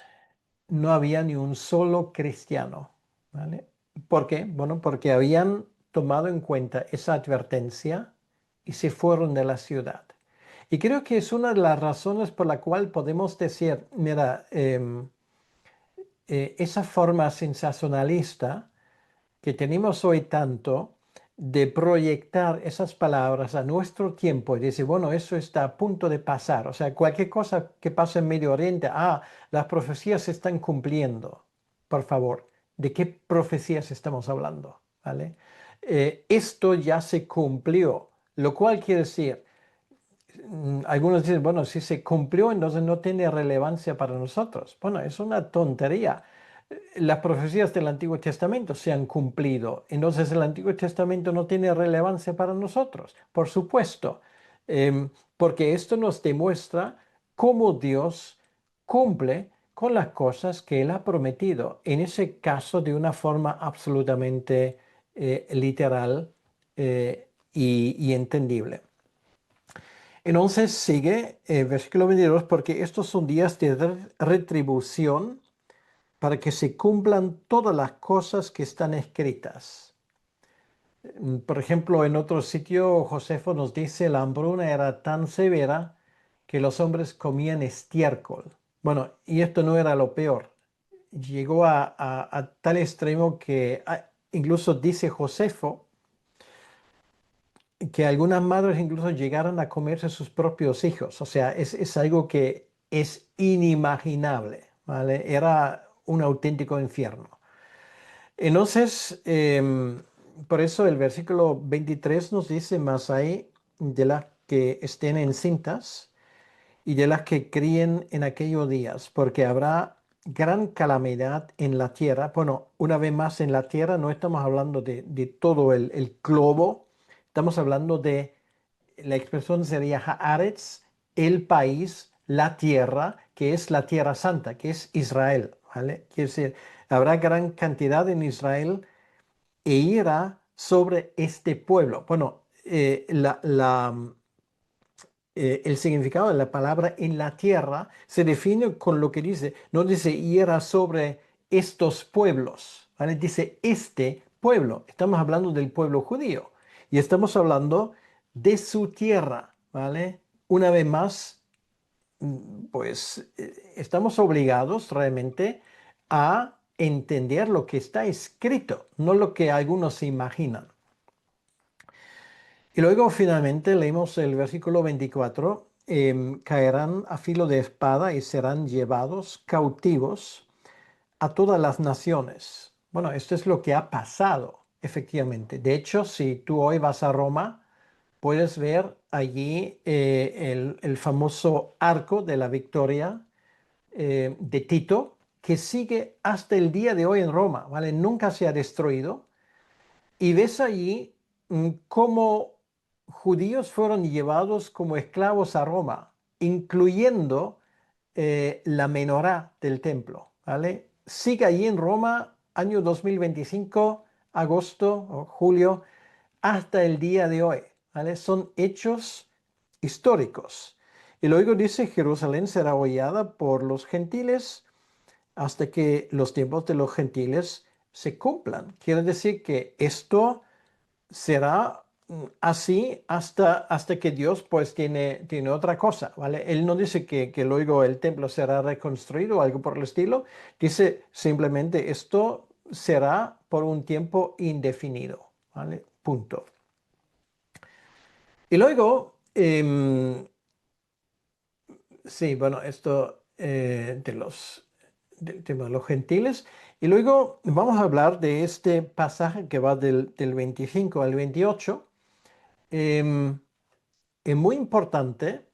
no había ni un solo cristiano, ¿vale? ¿Por qué? Bueno, porque habían tomado en cuenta esa advertencia y se fueron de la ciudad. Y creo que es una de las razones por la cual podemos decir, mira, esa forma sensacionalista que tenemos hoy tanto de proyectar esas palabras a nuestro tiempo y decir, bueno, eso está a punto de pasar. O sea, cualquier cosa que pase en Medio Oriente, las profecías se están cumpliendo. por favor, ¿de qué profecías estamos hablando? ¿Vale? Esto ya se cumplió, lo cual quiere decir, algunos dicen, bueno, si se cumplió, entonces no tiene relevancia para nosotros. Bueno, es una tontería. Las profecías del Antiguo Testamento se han cumplido, entonces el Antiguo Testamento no tiene relevancia para nosotros, por supuesto, porque esto nos demuestra cómo Dios cumple con las cosas que Él ha prometido, en ese caso de una forma absolutamente literal y entendible. Entonces sigue versículo 22, porque estos son días de retribución para que se cumplan todas las cosas que están escritas. Por ejemplo, en otro sitio, Josefo nos dice, la hambruna era tan severa que los hombres comían estiércol. Bueno, y esto no era lo peor. Llegó a tal extremo que incluso dice Josefo que algunas madres incluso llegaron a comerse sus propios hijos. O sea, es algo que es inimaginable, ¿vale? Era un auténtico infierno. Entonces, por eso el versículo 23 nos dice más ahí de las que estén encintas y de las que críen en aquellos días, porque habrá gran calamidad en la tierra. Bueno, una vez más en la tierra no estamos hablando de todo el globo, estamos hablando de, la expresión sería Haaretz, el país, la tierra, que es la tierra santa, que es Israel, ¿vale? Quiere decir, habrá gran cantidad en Israel e ira sobre este pueblo. Bueno, el significado de la palabra en la tierra se define con lo que dice, no dice ira sobre estos pueblos, ¿vale? Dice este pueblo. Estamos hablando del pueblo judío y estamos hablando de su tierra, ¿vale? Una vez más, pues estamos obligados realmente a entender lo que está escrito, no lo que algunos se imaginan. Y luego finalmente leemos el versículo 24, caerán a filo de espada y serán llevados cautivos a todas las naciones. Bueno, esto es lo que ha pasado, efectivamente. De hecho, si tú hoy vas a Roma, puedes ver allí el famoso arco de la victoria de Tito, que sigue hasta el día de hoy en Roma, ¿vale? Nunca se ha destruido. Y ves allí cómo judíos fueron llevados como esclavos a Roma, incluyendo la menorá del templo, ¿vale? Sigue allí en Roma, año 2025, agosto o julio, hasta el día de hoy, ¿vale? Son hechos históricos. Y luego dice, Jerusalén será hollada por los gentiles hasta que los tiempos de los gentiles se cumplan. Quiere decir que esto será así hasta que Dios pues tiene otra cosa, ¿vale? Él no dice que luego el templo será reconstruido o algo por el estilo, dice simplemente esto será por un tiempo indefinido, ¿vale? Punto. Y luego, sí, bueno, esto del tema de los gentiles. Y luego vamos a hablar de este pasaje que va del 25 al 28. Em, es muy importante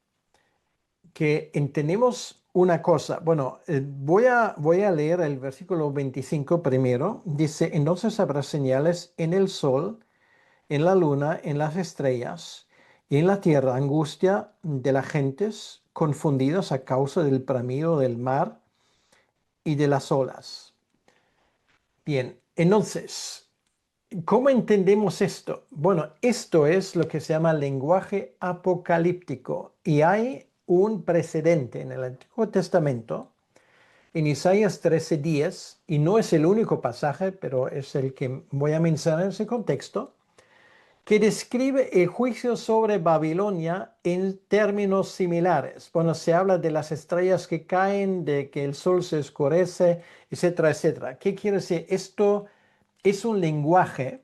que entendemos una cosa. Bueno, voy a leer el versículo 25 primero. Dice, entonces habrá señales en el sol, en la luna, en las estrellas y en la tierra, angustia de las gentes confundidas a causa del bramido del mar y de las olas. Bien, entonces, ¿cómo entendemos esto? Bueno, esto es lo que se llama lenguaje apocalíptico y hay un precedente en el Antiguo Testamento, en Isaías 13:10, y no es el único pasaje, pero es el que voy a mencionar en ese contexto, que describe el juicio sobre Babilonia en términos similares. Bueno, se habla de las estrellas que caen, de que el sol se oscurece, etcétera, etcétera. ¿Qué quiere decir? Esto es un lenguaje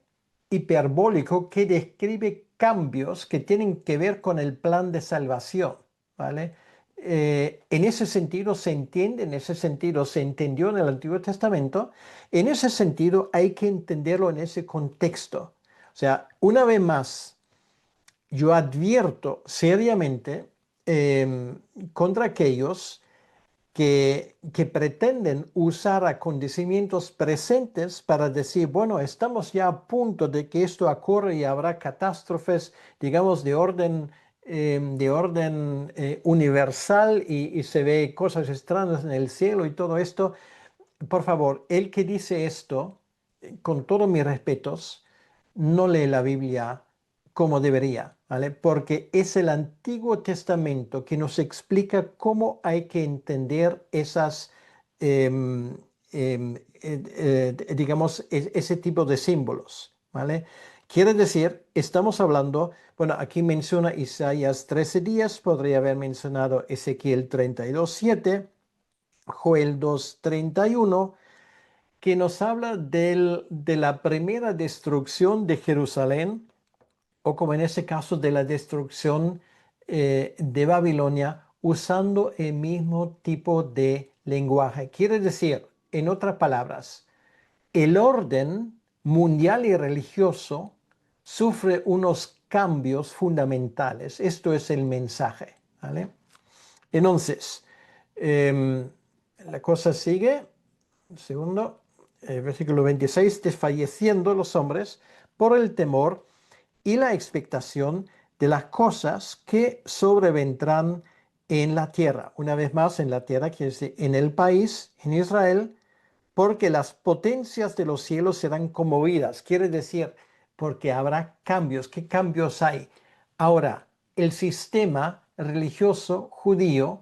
hiperbólico que describe cambios que tienen que ver con el plan de salvación, ¿vale? En ese sentido se entiende, en ese sentido se entendió en el Antiguo Testamento, en ese sentido hay que entenderlo en ese contexto. O sea, una vez más, yo advierto seriamente contra aquellos que pretenden usar acontecimientos presentes para decir, bueno, estamos ya a punto de que esto ocurra y habrá catástrofes, digamos, de orden universal y se ve cosas extrañas en el cielo y todo esto. Por favor, el que dice esto, con todos mis respetos, no lee la Biblia como debería, ¿vale? Porque es el Antiguo Testamento que nos explica cómo hay que entender esas, em, digamos, ese tipo de símbolos, ¿vale? Quiere decir, estamos hablando, bueno, aquí menciona Isaías 13 días, podría haber mencionado Ezequiel 32:7, Joel 2:31 que nos habla de la primera destrucción de Jerusalén, o como en ese caso de la destrucción de Babilonia, usando el mismo tipo de lenguaje. Quiere decir, en otras palabras, el orden mundial y religioso sufre unos cambios fundamentales. Esto es el mensaje, ¿vale? Entonces, la cosa sigue. Un segundo, versículo 26, desfalleciendo los hombres por el temor y la expectación de las cosas que sobrevendrán en la tierra. Una vez más, en la tierra quiere decir en el país, en Israel, porque las potencias de los cielos serán conmovidas. Quiere decir, porque habrá cambios. ¿Qué cambios hay? Ahora, el sistema religioso judío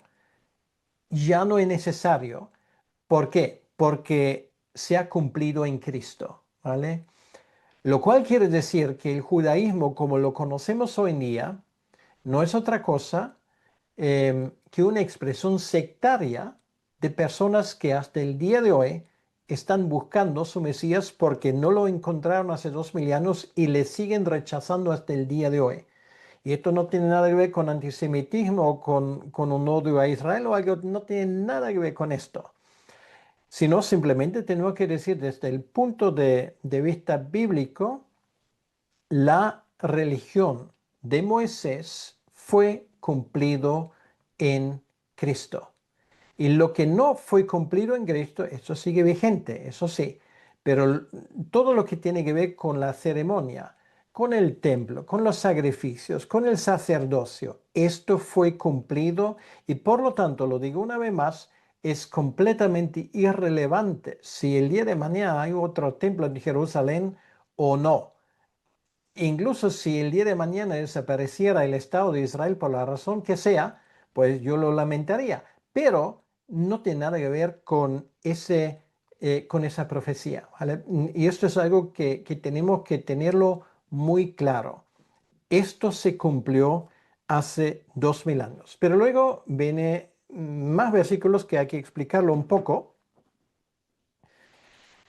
ya no es necesario. ¿Por qué? Porque se ha cumplido en Cristo, ¿vale? Lo cual quiere decir que el judaísmo, como lo conocemos hoy en día, no es otra cosa que una expresión sectaria de personas que hasta el día de hoy están buscando su Mesías porque no lo encontraron hace 2000 años y le siguen rechazando hasta el día de hoy. Y esto no tiene nada que ver con antisemitismo o con un odio a Israel o algo, no tiene nada que ver con esto, sino simplemente tenemos que decir desde el punto de vista bíblico, la religión de Moisés fue cumplido en Cristo. Y lo que no fue cumplido en Cristo, eso sigue vigente, eso sí, pero todo lo que tiene que ver con la ceremonia, con el templo, con los sacrificios, con el sacerdocio, esto fue cumplido y por lo tanto, lo digo una vez más, es completamente irrelevante si el día de mañana hay otro templo en Jerusalén o no. Incluso si el día de mañana desapareciera el Estado de Israel por la razón que sea, pues yo lo lamentaría, pero no tiene nada que ver con esa profecía, ¿vale? Y esto es algo que tenemos que tenerlo muy claro. Esto se cumplió hace 2000 años, pero luego viene más versículos que hay que explicarlo un poco.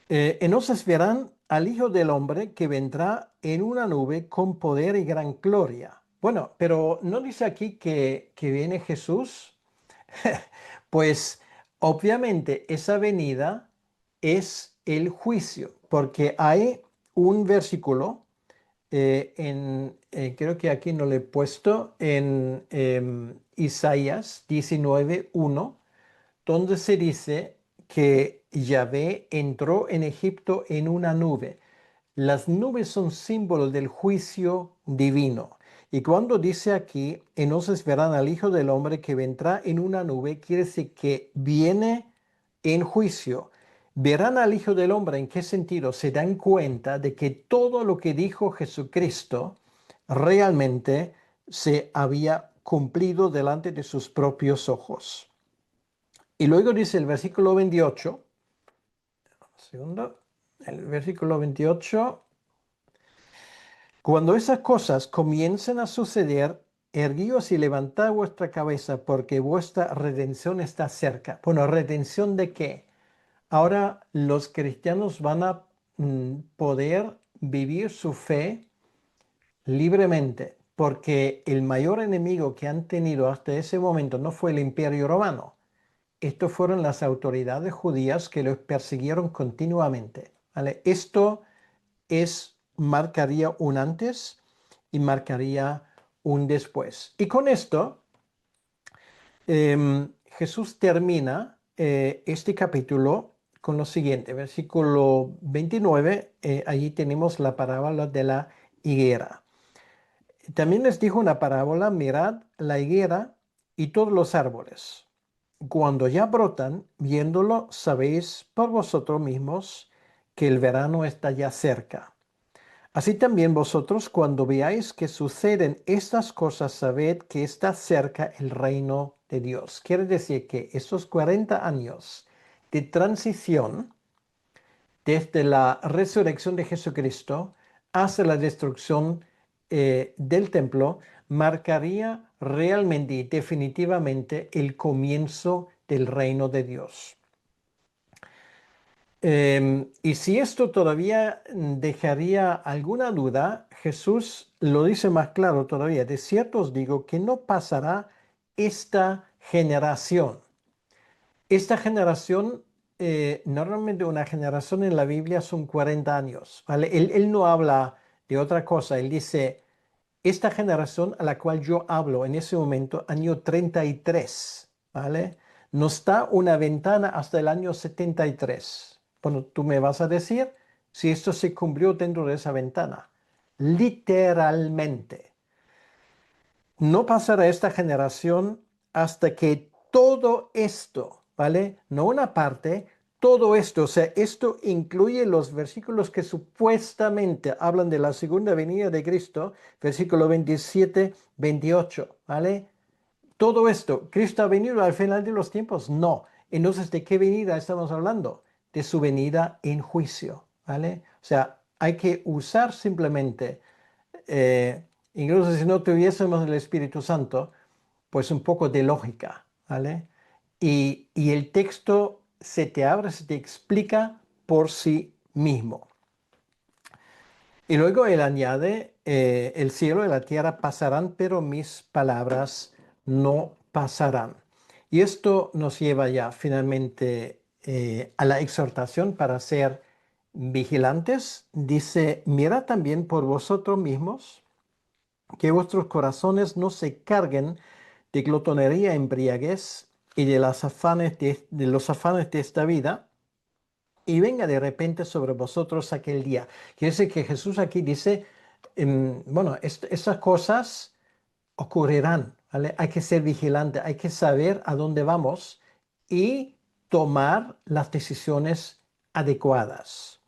Entonces verán al Hijo del Hombre que vendrá en una nube con poder y gran gloria. Bueno, pero ¿no dice aquí que viene Jesús? Pues obviamente esa venida es el juicio, porque hay un versículo, creo que aquí no lo he puesto, en Isaías 19:1 donde se dice que Yahvé entró en Egipto en una nube. Las nubes son símbolos del juicio divino. Y cuando dice aquí, entonces verán al Hijo del Hombre que vendrá en una nube, quiere decir que viene en juicio. Verán al Hijo del Hombre, ¿en qué sentido? Se dan cuenta de que todo lo que dijo Jesucristo realmente se había cumplido delante de sus propios ojos. Y luego dice el versículo 28, segundo, el versículo 28, cuando esas cosas comiencen a suceder, erguíos y levantad vuestra cabeza porque vuestra redención está cerca. Bueno, ¿redención de qué? Ahora los cristianos van a poder vivir su fe libremente, porque el mayor enemigo que han tenido hasta ese momento no fue el Imperio Romano. Estos fueron las autoridades judías que los persiguieron continuamente. ¿Vale? Esto marcaría un antes y marcaría un después. Y con esto, Jesús termina este capítulo con lo siguiente, versículo 29, allí tenemos la parábola de la higuera. También les dijo una parábola: mirad la higuera y todos los árboles. Cuando ya brotan, viéndolo, sabéis por vosotros mismos que el verano está ya cerca. Así también vosotros, cuando veáis que suceden estas cosas, sabed que está cerca el reino de Dios. Quiere decir que estos 40 años de transición desde la resurrección de Jesucristo hasta la destrucción del templo marcaría realmente y definitivamente el comienzo del reino de Dios. Y si esto todavía dejaría alguna duda, Jesús lo dice más claro todavía. De cierto os digo que no pasará esta generación. Esta generación, normalmente una generación en la Biblia son 40 años, ¿vale? Él no habla de otra cosa, él dice, esta generación a la cual yo hablo en ese momento, año 33, ¿vale? Nos da una ventana hasta el año 73. Bueno, tú me vas a decir si esto se cumplió dentro de esa ventana. Literalmente. No pasará esta generación hasta que todo esto, ¿vale? No una parte, todo esto, o sea, esto incluye los versículos que supuestamente hablan de la segunda venida de Cristo, versículo 27, 28, ¿vale? Todo esto, ¿Cristo ha venido al final de los tiempos? No. Entonces, ¿de qué venida estamos hablando? De su venida en juicio, ¿vale? O sea, hay que usar simplemente incluso si no tuviésemos el Espíritu Santo, pues un poco de lógica, ¿vale? Y el texto se te abre, se te explica por sí mismo. Y luego él añade, el cielo y la tierra pasarán, pero mis palabras no pasarán. Y esto nos lleva ya finalmente a la exhortación para ser vigilantes. Dice, mirad también por vosotros mismos que vuestros corazones no se carguen de glotonería, embriaguez y de los afanes de esta vida, y venga de repente sobre vosotros aquel día. Quiere decir que Jesús aquí dice, bueno, estas cosas ocurrirán, ¿vale? Hay que ser vigilante, hay que saber a dónde vamos y tomar las decisiones adecuadas.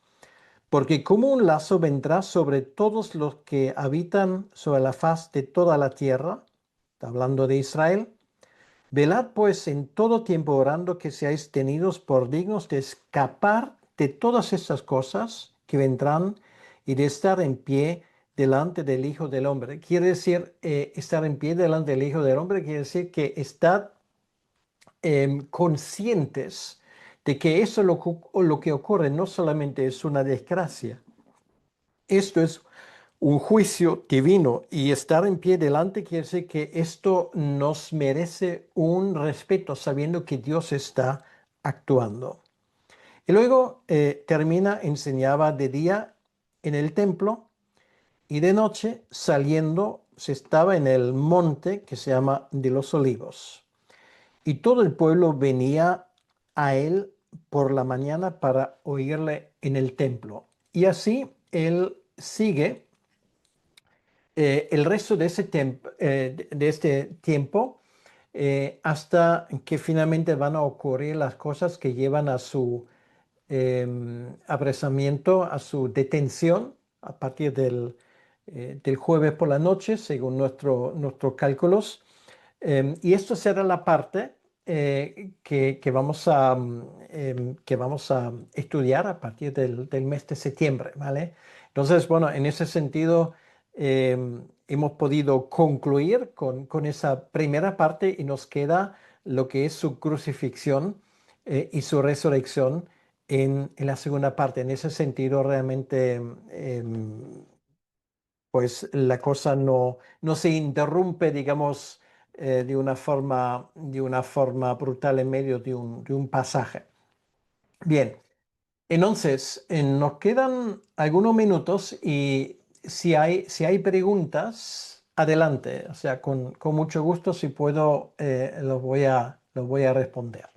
Porque como un lazo vendrá sobre todos los que habitan sobre la faz de toda la tierra, está hablando de Israel. Velad pues en todo tiempo orando que seáis tenidos por dignos de escapar de todas estas cosas que vendrán y de estar en pie delante del Hijo del Hombre. Quiere decir, estar en pie delante del Hijo del Hombre, quiere decir que estad conscientes de que eso lo que ocurre no solamente es una desgracia, esto es un juicio divino, y estar en pie delante quiere decir que esto nos merece un respeto sabiendo que Dios está actuando. Y luego termina, enseñaba de día en el templo y de noche saliendo se estaba en el monte que se llama de los Olivos. Y todo el pueblo venía a él por la mañana para oírle en el templo. Y así él sigue el resto de, de este tiempo hasta que finalmente van a ocurrir las cosas que llevan a su apresamiento, a su detención a partir del jueves por la noche, según nuestros cálculos. Y esto será la parte que vamos a estudiar a partir del mes de septiembre, ¿vale? Entonces, bueno, en ese sentido, hemos podido concluir con esa primera parte y nos queda lo que es su crucifixión y su resurrección en la segunda parte. En ese sentido, realmente pues la cosa no se interrumpe, digamos, de una forma brutal en medio de un pasaje. Bien, entonces nos quedan algunos minutos y si hay preguntas, adelante. O sea, con mucho gusto, si puedo, los voy a responder.